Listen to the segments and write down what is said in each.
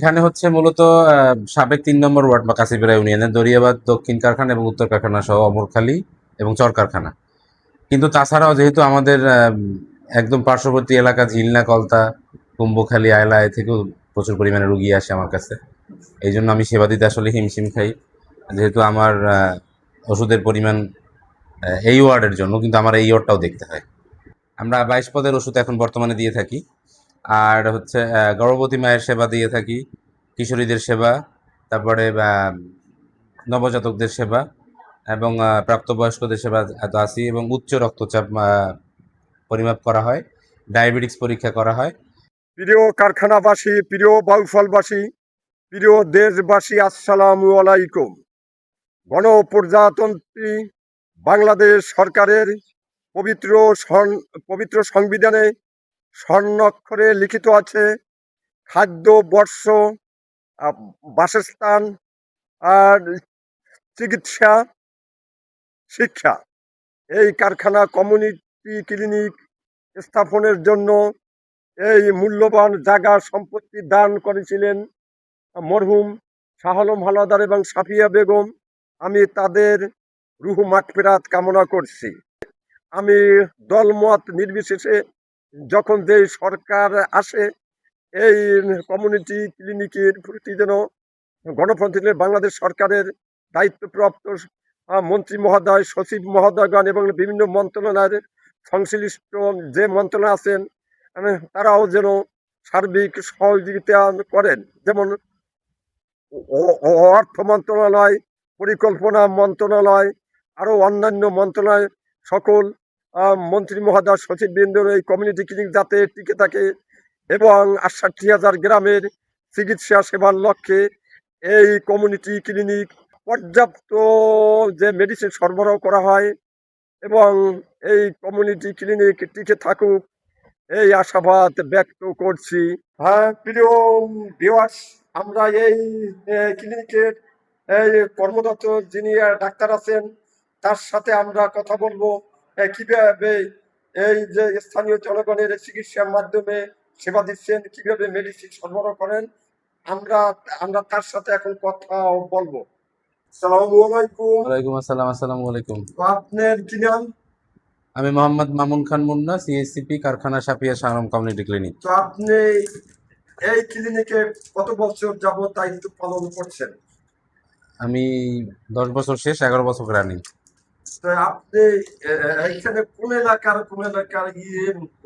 এখানে হচ্ছে মূলত সাবেক ৩ নম্বর ওয়ার্ড বা কাশিপাড়া ইউনিয়নের দরিয়াবাদ দক্ষিণ কারখানা এবং উত্তর কারখানা সহ অমরখালী এবং চর কারখানা। কিন্তু তাছাড়াও যেহেতু আমাদের একদম পার্শ্ববর্তী এলাকা ঝিলনা, কলতা, কুম্ভখালী, আয়লা এ থেকেও প্রচুর পরিমাণে রুগী আসে আমার কাছে। এই জন্য আমি সেবা দিতে আসলে হিমশিম খাই। যেহেতু আমার ওষুধের পরিমাণ এই ওয়ার্ডের জন্য কিন্তু আমার এই ওয়ার্ডটাও দেখতে হয়। আমরা ২২ পদের ওষুধ এখন বর্তমানে দিয়ে থাকি। আর হচ্ছে গর্ভবতী মায়ের সেবা দিয়ে থাকি, কিশোরীদের সেবা, তারপরে নবজাতকদের সেবা এবং প্রাপ্তবয়স্কদের সেবা তো আছেই এবং উচ্চ রক্তচাপ পরিমাপ করা হয়, ডায়াবেটিক্স পরীক্ষা করা হয়। প্রিয় কারখানাবাসী, প্রিয় বাউফলবাসী, প্রিয় দেশবাসী, আসসালামু আলাইকুম। গণপ্রজাতন্ত্রী বাংলাদেশ সরকারের পবিত্র পবিত্র সংবিধানে স্বর্ণাক্ষরে লিখিত আছে খাদ্য, বর্ষ, বাসস্থান আর চিকিৎসা, শিক্ষা। এই কারখানা কমিউনিটি ক্লিনিক স্থাপনের জন্য এই মূল্যবান জায়গা সম্পত্তি দান করেছিলেন মরহুম শাহ আলম হাওলাদার এবং সাফিয়া বেগম। আমি তাদের রুহ মাগফিরাত কামনা করছি। আমি দলমত নির্বিশেষে যখন যে সরকার আসে এই কমিউনিটি ক্লিনিকের প্রতি যেন গণপ্রজাতন্ত্রী বাংলাদেশ সরকারের দায়িত্বপ্রাপ্ত মন্ত্রী মহোদয়, সচিব মহোদয়গণ এবং বিভিন্ন মন্ত্রণালয়ের সংশ্লিষ্ট যে মন্ত্রণালয় আছেন তারাও যেন সার্বিক সহযোগিতা করেন। যেমন অর্থ মন্ত্রণালয়, পরিকল্পনা মন্ত্রণালয়, আরও অন্যান্য মন্ত্রণালয়, সকল মন্ত্রী মহোদয়, সচিববৃন্দর এই কমিউনিটি ক্লিনিক যাতে টিকে থাকে এবং ৬৮,০০০ গ্রামের চিকিৎসা সেবার লক্ষ্যে এই কমিউনিটি ক্লিনিক পর্যাপ্ত যে মেডিসিন সরবরাহ করা হয় এবং এই কমিউনিটি ক্লিনিক টিকে থাকুক এই আশাবাদ ব্যক্ত করছি। হ্যাঁ, প্রিয় ভিউয়ার্স, আমরা এই ক্লিনিকের এই কর্মরত যিনি ডাক্তার আছেন তার সাথে আমরা কথা বলবো কিভাবে এই যে স্থানীয় জনগণের চিকিৎসার মাধ্যমে সেবা দিচ্ছেন, কিভাবে মেডিসিন সরবরাহ করেন। আমরা আমরা তার সাথে এখন কথা বলবো। আসসালামু আলাইকুম। ওয়ালাইকুম আসসালাম। আসসালামু আলাইকুম। তো আপনার কি নাম? আমি মোহাম্মদ মামুন খান মুন্না, সিএসসিপি, কারখানা সাপিয়া শাহ আলম কমিউনিটি ক্লিনিক। তো আপনি এই ক্লিনিকে কত বছর যাবত দায়িত্ব পালন করছেন? আমি ১০ বছর শেষ, ১১ বছর রানিং। তো আপনি এইখানে কোন এলাকার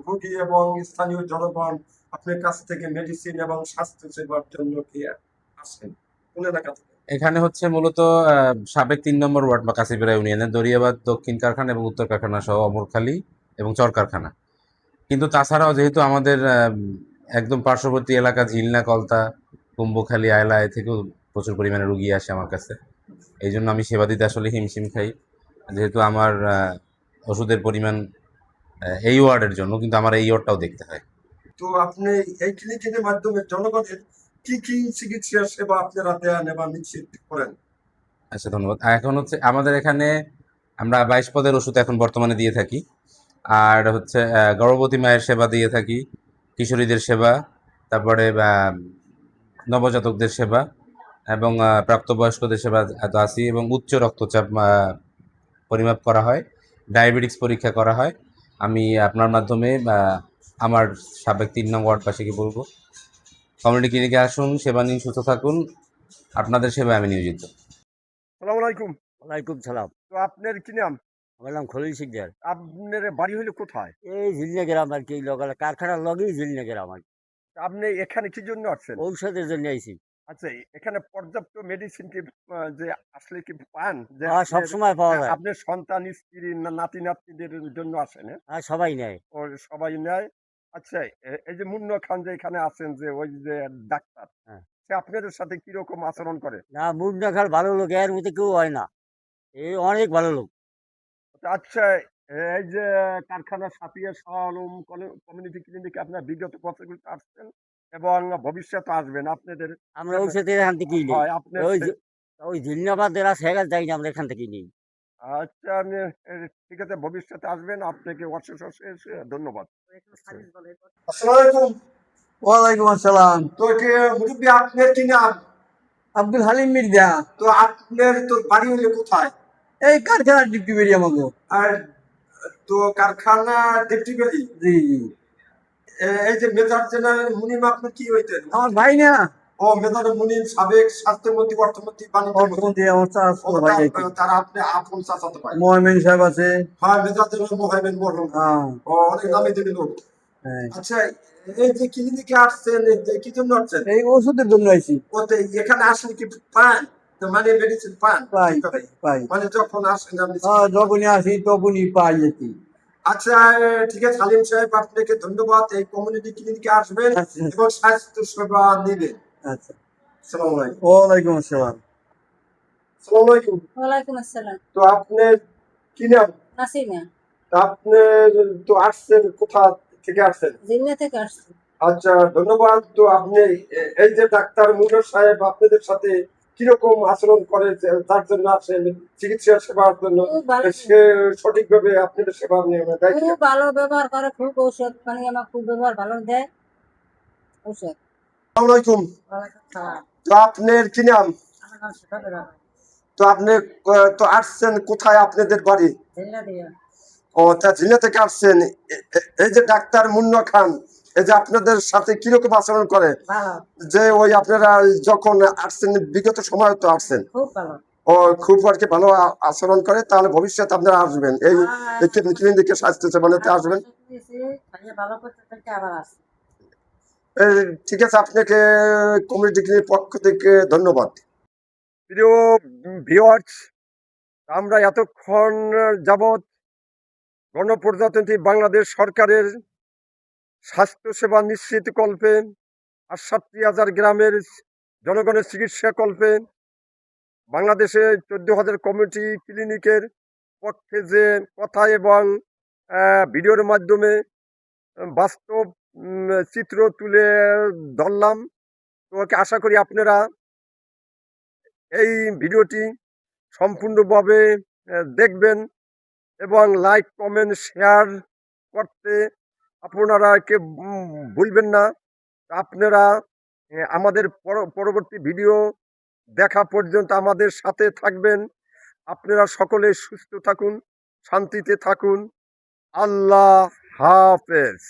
রোগী এবং স্থানীয় জনগণ আপনার কাছ থেকে মেডিসিন এবং স্বাস্থ্য সেবার জন্য কি আসেন? কোন এলাকা থেকে? এখানে হচ্ছে মূলত সাবেক ৩ নম্বর ওয়ার্ড বা কাশিপাড়া ইউনিয়নের দরিয়াবাদ দক্ষিণ কারখানা এবং উত্তর কারখানা সহ অমরখালী এবং চর কারখানা। কিন্তু তাছাড়াও যেহেতু আমাদের একদম পার্শ্ববর্তী এলাকা ঝিলনা, কলতা, কুম্ভখালী, আয়লা এ থেকেও প্রচুর পরিমাণে রুগী আসে আমার কাছে। এই জন্য আমি সেবা দিতে আসলে হিমশিম খাই। যেহেতু আমার ওষুধের পরিমাণ এই ওয়ার্ডের জন্য কিন্তু আমার এই ওয়ার্ডটাও দেখতে হয়। তো আপনি এই ক্লিনিকের মাধ্যমে জনগণের কি কি চিকিৎসা সেবা আপনারা দেন এবং নিশ্চিত করেন? আচ্ছা, ধন্যবাদ। এখন হচ্ছে আমাদের এখানে আমরা ২২ পদের ওষুধ এখন বর্তমানে দিয়ে থাকি। আর হচ্ছে গর্ভবতী মায়ের সেবা দিয়ে থাকি, কিশোরীদের সেবা, তারপরে নবজাতকদের সেবা এবং প্রাপ্তবয়স্কদের সেবা তো আছেই এবং উচ্চ রক্তচাপ পরিমাপ করা হয়, ডায়াবেটিক্স পরীক্ষা করা হয়। আমি আপনার মাধ্যমে আমার সাবেক ৩ নং ওয়ার্ডবাসীকে বলব, কমিউনিটি ক্লিনিকে আসুন, সেবা নিন, সুস্থ থাকুন। আপনাদের সেবায় আমি নিয়োজিত। সালাম আলাইকুম। ওয়ালাইকুম সালাম। তো আপনার কি নাম? আমার নাম খলিল শিকদার। আপনার বাড়ি হইলে কোথায়? এই ঝিলনা গ্রাম আর কি, কারখানার লগেই ঝিলনা গ্রাম আর কি। আপনি এখানে কি জন্য আসছেন? ঔষধের জন্য আইছি। আচ্ছা, এখানে পর্যাপ্ত মেডিসিন কি যে আসলে কি পান? যে আপনার সবসময় পাওয়া যায়। আপনার সন্তান, স্ত্রী, নাতি-নাতনিদের জন্য আসেন, হ্যাঁ? সবাই নেয়। ও সবাই নেয়। আচ্ছা, এই যে মুন্না খান যে এখানে আছেন যে ওই যে ডাক্তার, হ্যাঁ। সে আপনাদের সাথে কিরকম আচরণ করে? না, মুখ দেখার ভালো লোক, এর মধ্যে কেউ হয় না। এই অনেক ভালো লোক। আচ্ছা, এই যে কারখানা সাপিয়া শাহ আলম কমিউনিটি ক্লিনিকে আপনার বিগত বছরগুলোতে আসছেন এবং ভবিষ্যতে আসবেন। আপনাদের আমরা ঔষধের এখান থেকেই নেই। হয় আপনার ওই ওই ঝিলনাবাদের সেগাল যাই না, আমরা এখান থেকেই নেই। আচ্ছা, আমি ঠিক আছে, ভবিষ্যতে আসবেন। আপনাকে অশেষ অশেষ ধন্যবাদ। আসসালামু আলাইকুম। ওয়ালাইকুম আসসালাম। তো মুরব্বী আপনার কি নাম? আব্দুল হালিম মির্জা। তো আপনার তো বাড়ি হইলে কোথায়? এই কারখানার ডিউটি বেরি আমাকে। আর তো কারখানা ডিপটি বাড়ি। জি জি। এই যে মেজর জেনারেল মুনিম আপনি কি হইতেন? আমার ভাই না, ও মেজর মুনিম সাবেক স্বাস্থ্যমন্ত্রী, অর্থমন্ত্রী, বাণিজ্য মন্ত্রী। অর্থমন্ত্রী আমার ও চার ভাই আছে। তারা আপনি আপন চাচাতো ভাই। মোহামেন সাহেব আছে। হ্যাঁ মেজর জেনারেল মোহাম্মদ মরহুম। হ্যাঁ ও অনেক নামে দেবে লোক। হ্যাঁ। আচ্ছা, এই যে ক্লিনিকে আসছেন এই যে কি জন্য আসছেন? এই ওষুধের জন্য আইছি। ওতে এখানে আসলে কি পান? তো মানে মেডিসিন পান? পাই কিভাবে? পাই। মানে যখন আসেন আপনি যখনই আসি তখনই পাই আর কি। আচ্ছা, ঠিক আছে হালিম সাহেব, আপনাকে ধন্যবাদ। এই কমিউনিটি ক্লিনিকে আসবেন আচ্ছা এবং স্বাস্থ্য সেবা নেবেন। আচ্ছা। আসসালামু আলাইকুম। ওয়ালাইকুম আসসালাম। আসসালামু আলাইকুম। ওয়ালাইকুম আসসালাম। তো আপনার কি নাম? নাসিমা। তা আপনার তো আসছেন কোথা থেকে আসছেন? জিন্না থেকে আসছি। আচ্ছা, ধন্যবাদ। তো আপনি এই যে ডাক্তার মুনির সাহেব আপনাদের সাথে কিরকম আচরণ করে তার জন্য আসেন চিকিৎসা সেবার জন্য, খুব ভালো। সে সঠিকভাবে আপনাদের সেবা নিয়ে দেয় খুব কিনা? ভালো ব্যবহার করে, খুব ঔষধ পানি আমার খুব ব্যবহার ভালো দেয়। ঔষধ। আসসালামু আলাইকুম। ওয়ালাইকুম সালাম। তো আপনার কি নাম? আমার নাম শিখাবে না। তো আপনি তো আসছেন কোথায় আপনাদের বাড়ি? জিন্না দিয়ে। ও তা ঝিলে থেকে আসছেন। এই যে ডাক্তার মুন্না খান, এই যে আপনাদের সাথে কিরকম আচরণ করে? ভালো। যে ওই আপনারা যখন আসছেন বিগত সময় তো আসছেন, খুব ভালো। ও খুব আর কি ভালো আচরণ করে, তাহলে ভবিষ্যতে আপনারা আসবেন এই ক্লিনিকে স্বাস্থ্য সেবা নিতে আসবেন। ভালো করতে থেকে আবার আসছি। এই, ঠিক আছে, আপনাকে কমিউনিটি ক্লিনিক পক্ষ থেকে ধন্যবাদ। প্রিয় ভিউয়ার্স, আমরা এতক্ষণ যাবৎ গণপ্রজাতন্ত্রী বাংলাদেশ সরকারের স্বাস্থ্যসেবা নিশ্চিতকল্পে ৬৮,০০০ গ্রামের জনগণের চিকিৎসা কল্পে বাংলাদেশে ১৪,০০০ কমিউনিটি ক্লিনিকের পক্ষে যে কথা এবং ভিডিওর মাধ্যমে বাস্তব চিত্র তুলে ধরলাম। তো আশা করি আপনারা এই ভিডিওটি সম্পূর্ণভাবে দেখবেন এবং লাইক কমেন্ট শেয়ার করতে আপনারা ভুলবেন না। আপনারা আমাদের পরবর্তী ভিডিও দেখা পর্যন্ত আমাদের সাথে থাকবেন। আপনারা সকলে সুস্থ থাকুন, শান্তিতে থাকুন। আল্লাহ হাফেজ।